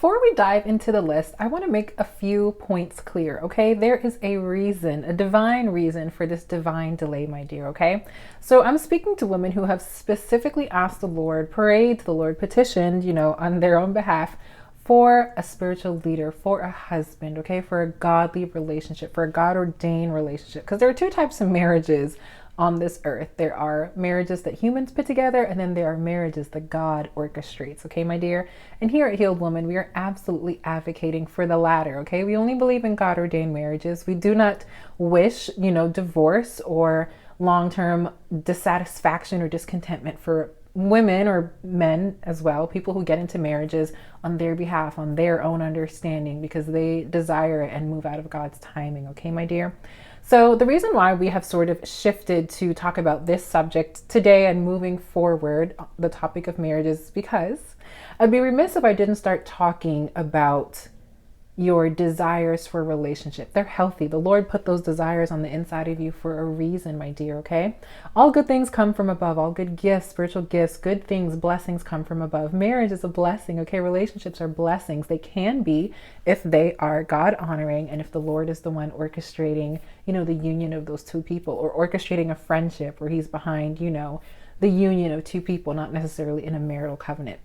before we dive into the list, I want to make a few points clear, okay? There is a reason, a divine reason for this divine delay, my dear, okay? So I'm speaking to women who have specifically asked the Lord, prayed to the Lord, petitioned, on their own behalf for a spiritual leader, for a husband, okay? For a godly relationship, for a God-ordained relationship. Because there are two types of marriages on this earth. There are marriages that humans put together, and then there are marriages that God orchestrates, okay, my dear? And here at Healed Woman, we are absolutely advocating for the latter, okay? We only believe in God-ordained marriages. We do not wish, divorce or long-term dissatisfaction or discontentment for women or men as well, people who get into marriages on their behalf, on their own understanding, because they desire it and move out of God's timing, okay, my dear? So the reason why we have sort of shifted to talk about this subject today and moving forward, the topic of marriage, is because I'd be remiss if I didn't start talking about your desires for a relationship. They're healthy. The Lord put those desires on the inside of you for a reason, my dear, okay? All good things come from above. All good gifts, spiritual gifts, good things, blessings come from above. Marriage is a blessing, okay? Relationships are blessings. They can be if they are God honoring and if the Lord is the one orchestrating, the union of those two people, or orchestrating a friendship where he's behind, the union of two people, not necessarily in a marital covenant.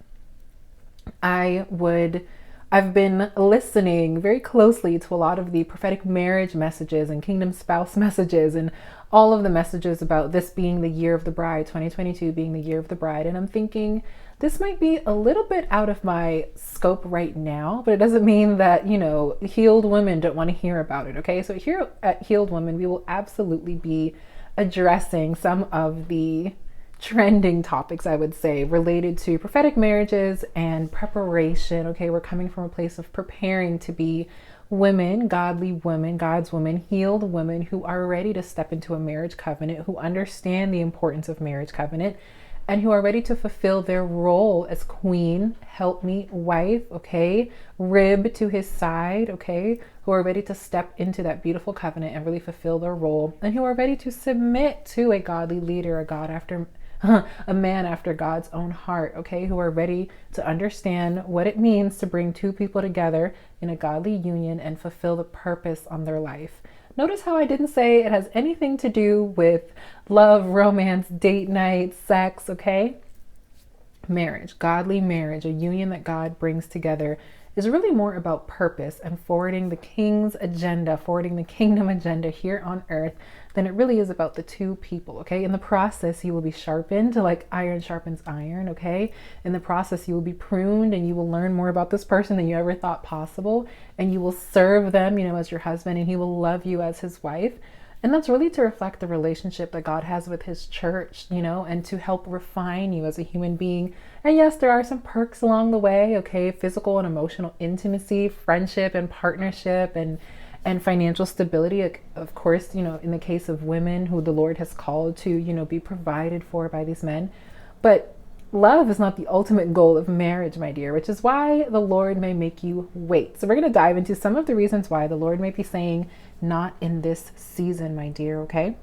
I've been listening very closely to a lot of the prophetic marriage messages and kingdom spouse messages and all of the messages about this being the year of the bride, 2022 being the year of the bride. And I'm thinking this might be a little bit out of my scope right now, but it doesn't mean that, healed women don't want to hear about it. Okay. So here at Healed Women, we will absolutely be addressing some of the trending topics, I would say, related to prophetic marriages and preparation. Okay, we're coming from a place of preparing to be women, godly women, God's women, healed women who are ready to step into a marriage covenant, who understand the importance of marriage covenant, and who are ready to fulfill their role as queen, helpmeet, wife, okay, rib to his side, okay, who are ready to step into that beautiful covenant and really fulfill their role, and who are ready to submit to a godly leader, a man after God's own heart, okay, who are ready to understand what it means to bring two people together in a godly union and fulfill the purpose on their life. Notice how I didn't say it has anything to do with love, romance, date night, sex, okay? Marriage, godly marriage, a union that God brings together, is really more about purpose and forwarding the king's agenda, forwarding the kingdom agenda here on earth than it really is about the two people, okay? In the process, you will be sharpened like iron sharpens iron, okay? In the process, you will be pruned and you will learn more about this person than you ever thought possible, and you will serve them, as your husband, and he will love you as his wife. And that's really to reflect the relationship that God has with his church, and to help refine you as a human being. And yes, there are some perks along the way, okay? Physical and emotional intimacy, friendship and partnership, and financial stability, of course, in the case of women who the Lord has called to, be provided for by these men. But love is not the ultimate goal of marriage, my dear, which is why the Lord may make you wait. So we're going to dive into some of the reasons why the Lord may be saying, not in this season, my dear, okay?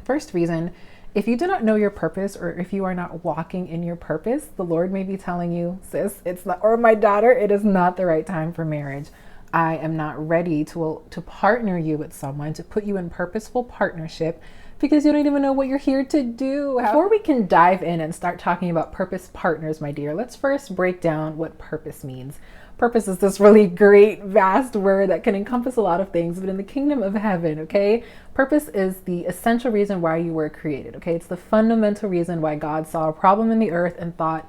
First reason, if you do not know your purpose, or if you are not walking in your purpose, the Lord may be telling you, sis, it's not, or my daughter, it is not the right time for marriage. I am not ready to partner you with someone, to put you in purposeful partnership, because you don't even know what you're here to do. Before we can dive in and start talking about purpose partners, my dear, let's first break down what purpose means. Purpose is this really great, vast word that can encompass a lot of things, but in the kingdom of heaven, okay, purpose is the essential reason why you were created, okay? It's the fundamental reason why God saw a problem in the earth and thought,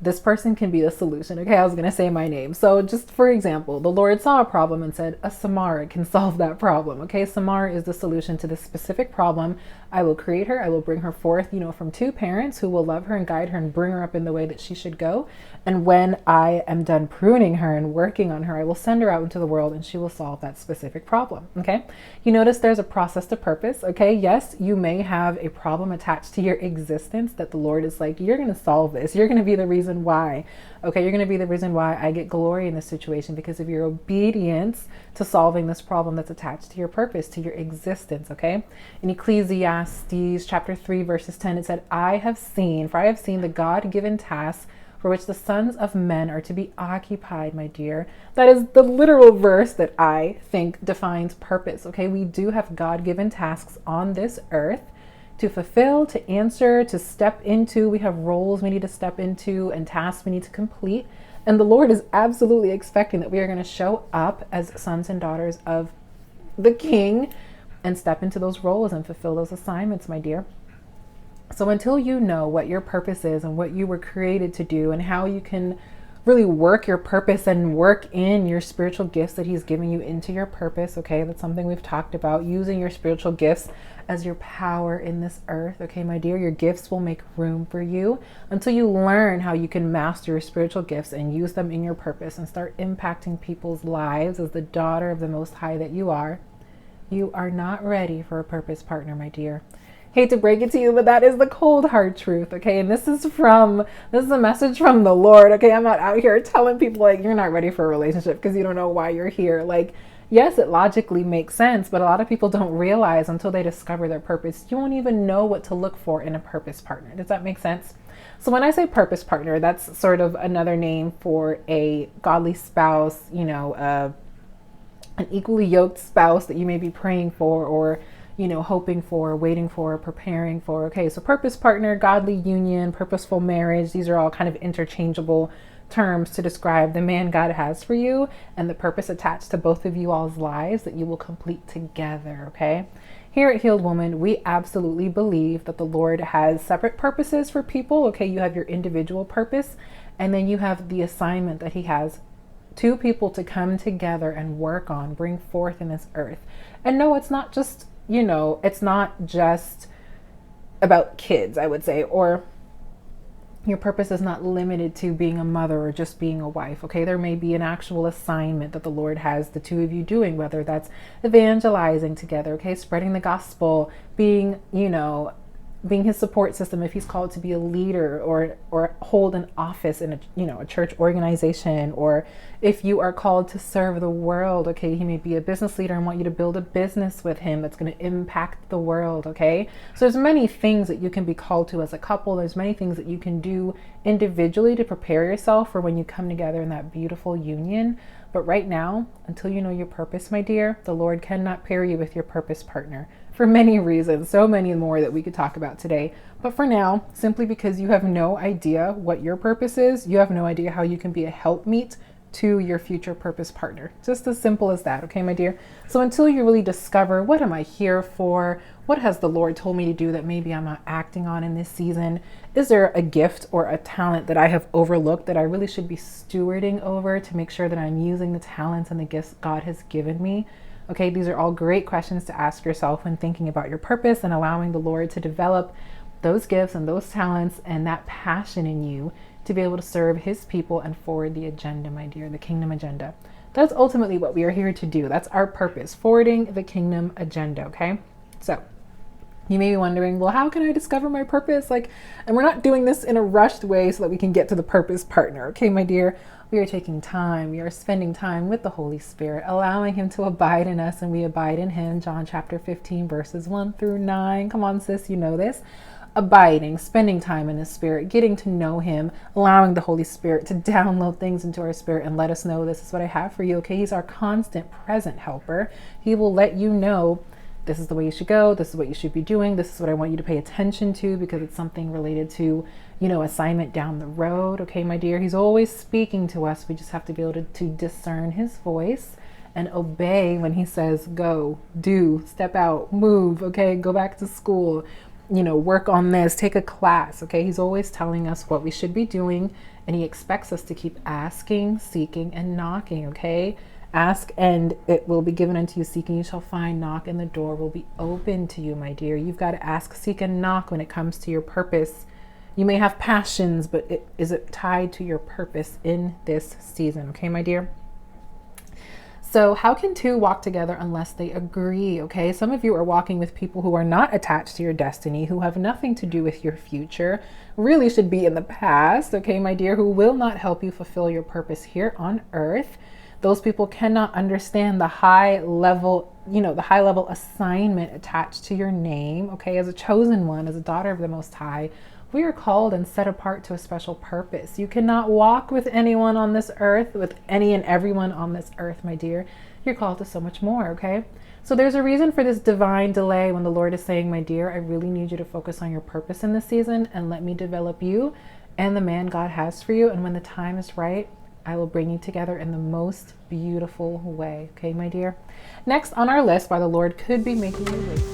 this person can be the solution. Okay, I was going to say my name. So just for example, the Lord saw a problem and said, a Samara can solve that problem. Okay, Samara is the solution to this specific problem. I will create her. I will bring her forth, from two parents who will love her and guide her and bring her up in the way that she should go. And when I am done pruning her and working on her, I will send her out into the world and she will solve that specific problem. Okay, you notice there's a process to purpose. Okay, yes, you may have a problem attached to your existence that the Lord is like, you're going to solve this. You're going to be the reason why. Okay, you're going to be the reason why I get glory in this situation, because of your obedience to solving this problem that's attached to your purpose, to your existence. Okay, in Ecclesiastes chapter 3 verses 10, it said, for I have seen the God-given task for which the sons of men are to be occupied, my dear. That is the literal verse that I think defines purpose, okay? We do have God-given tasks on this earth to fulfill, to answer, to step into. We have roles we need to step into and tasks we need to complete. And the Lord is absolutely expecting that we are going to show up as sons and daughters of the King and step into those roles and fulfill those assignments, my dear. So until you know what your purpose is and what you were created to do and how you can really work your purpose and work in your spiritual gifts that he's giving you into your purpose, okay? That's something we've talked about, using your spiritual gifts as your power in this earth, okay, my dear? Your gifts will make room for you until you learn how you can master your spiritual gifts and use them in your purpose and start impacting people's lives as the daughter of the Most High that you are. You are not ready for a purpose partner, my dear. Hate to break it to you, but that is the cold hard truth, okay? And this is a message from the Lord, okay? I'm not out here telling people like you're not ready for a relationship because you don't know why you're here. Like, yes, it logically makes sense, but a lot of people don't realize until they discover their purpose. You won't even know what to look for in a purpose partner. Does that make sense? So when I say purpose partner, that's sort of another name for a godly spouse, an equally yoked spouse that you may be praying for or hoping for, waiting for, preparing for. Okay, so purpose partner, godly union, purposeful marriage, these are all kind of interchangeable terms to describe the man God has for you and the purpose attached to both of you all's lives that you will complete together, okay? Here at Healed Woman, we absolutely believe that the Lord has separate purposes for people, okay? You have your individual purpose, and then you have the assignment that he has two people to come together and work on, bring forth in this earth. And no, it's not just it's not just about kids, I would say, or your purpose is not limited to being a mother or just being a wife, okay? There may be an actual assignment that the Lord has the two of you doing, whether that's evangelizing together, okay? Spreading the gospel, being his support system if he's called to be a leader or hold an office in a church organization, or if you are called to serve the world, okay, he may be a business leader and want you to build a business with him that's going to impact the world, okay? So there's many things that you can be called to as a couple. There's many things that you can do individually to prepare yourself for when you come together in that beautiful union. But right now, until you know your purpose, my dear, the Lord cannot pair you with your purpose partner for many reasons, so many more that we could talk about today. But for now, simply because you have no idea what your purpose is, you have no idea how you can be a helpmeet to your future purpose partner. Just as simple as that, okay, my dear? So until you really discover, what am I here for? What has the Lord told me to do that maybe I'm not acting on in this season? Is there a gift or a talent that I have overlooked that I really should be stewarding over to make sure that I'm using the talents and the gifts God has given me? Okay, these are all great questions to ask yourself when thinking about your purpose and allowing the Lord to develop those gifts and those talents and that passion in you to be able to serve his people and forward the agenda, my dear, the kingdom agenda. That's ultimately what we are here to do. That's our purpose, forwarding the kingdom agenda, okay? So you may be wondering, well, how can I discover my purpose? And we're not doing this in a rushed way so that we can get to the purpose partner, okay, my dear? We are taking time. We are spending time with the Holy Spirit, allowing him to abide in us and we abide in him. John chapter 15, verses 1-9. Come on, sis, you know this. Abiding, spending time in the Spirit, getting to know him, allowing the Holy Spirit to download things into our spirit and let us know this is what I have for you, okay? He's our constant present helper. He will let you know this is the way you should go, this is what you should be doing, this is what I want you to pay attention to because it's something related to, assignment down the road, okay, my dear? He's always speaking to us. We just have to be able to discern his voice and obey when he says go, do, step out, move, okay, go back to school, work on this, take a class, okay? He's always telling us what we should be doing, and he expects us to keep asking, seeking, and knocking, okay? Ask and it will be given unto you. Seek and you shall find. Knock and the door will be open to you, my dear. You've got to ask, seek, and knock when it comes to your purpose. You may have passions, but is it tied to your purpose in this season, okay, my dear? So how can two walk together unless they agree, okay? Some of you are walking with people who are not attached to your destiny, who have nothing to do with your future, really should be in the past, okay, my dear, who will not help you fulfill your purpose here on earth. Those people cannot understand the high level assignment attached to your name, okay, as a chosen one, as a daughter of the Most High, We are called and set apart to a special purpose. You cannot walk with anyone on this earth, with any and everyone on this earth, my dear. You're called to so much more, okay? So there's a reason for this divine delay when the Lord is saying, my dear, I really need you to focus on your purpose in this season and let me develop you and the man God has for you. And when the time is right, I will bring you together in the most beautiful way. Okay, my dear? Next on our list, why the Lord could be making you wait.